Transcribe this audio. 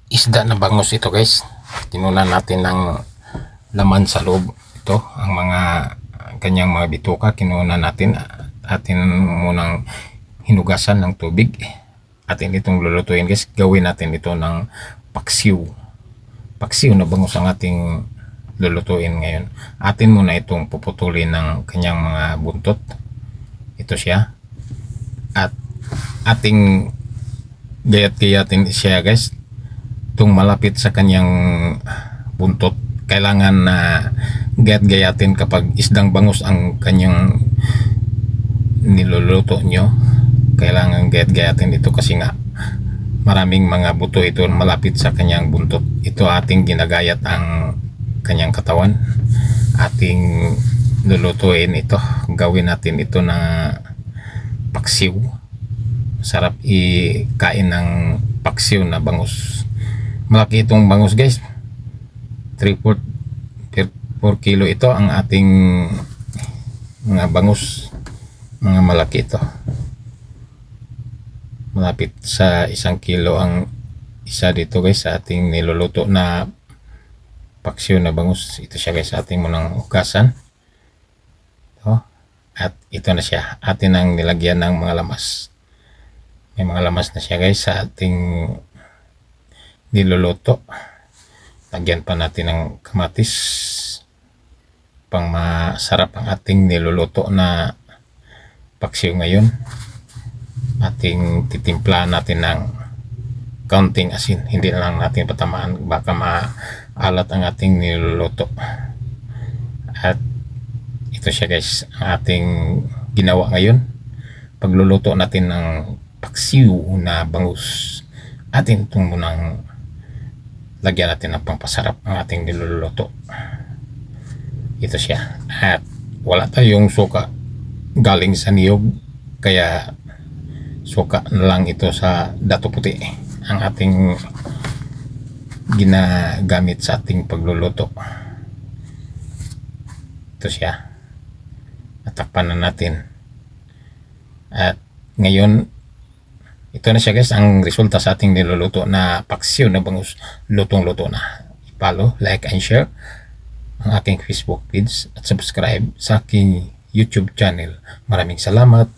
isda na bangus ito guys. Tinunan natin ng laman sa loob. Ito ang mga kanyang mga bituka. Kinunan natin. Atin munang hinugasan ng tubig. Atin itong lulutuin guys. Gawin natin ito ng paksiw. Paksiw na bangus ang ating lulutuin ngayon. Atin muna itong puputulin ng kanyang mga buntot. Ito siya. At ating gayat-gayatin siya guys. Itong malapit sa kanyang buntot, kailangan na gayat-gayatin kapag isdang bangus ang kanyang niluluto nyo. Kailangan gayat-gayatin ito kasi nga maraming mga buto ito malapit sa kanyang buntot. Ito ating ginagayat ang kanyang katawan. Ating lulutuin ito. Gawin natin ito na paksiw. Sarap ikain ng paksiw na bangus. Malaki itong bangus guys. 3/4 4 kilo ito ang ating mga bangus. Mga malaki ito. Malapit sa 1 kilo ang isa dito guys sa ating niluluto na paksiw na bangus. Ito siya guys, ating munang hugasan. Ito. At ito na siya. Atin ang nilagyan ng mga lamas. May mga lamas na siya guys sa ating niluluto. Lagyan pa natin ng kamatis pang masarap ang ating niluluto na paksiw ngayon. Ating titimplahan natin ng kaunting asin. Hindi na lang natin patamaan, baka maalat ang ating niluluto. At ito siya guys, ang ating ginawa ngayon. Pagluluto natin ng paksiw na bangus, atin itong munang lagyan natin ng pampasarap ang ating niluluto. Ito siya. At wala tayong suka galing sa niyog, kaya suka na lang ito sa dato puti ang ating ginagamit sa ating pagluluto. Ito siya. Natakpan na natin. At ngayon, ito na siya guys, ang resulta sa ating niluluto na paksiw na bangus. Lutong-luto na. I-follow, like, and share ang aking Facebook page at subscribe sa aking YouTube channel. Maraming salamat.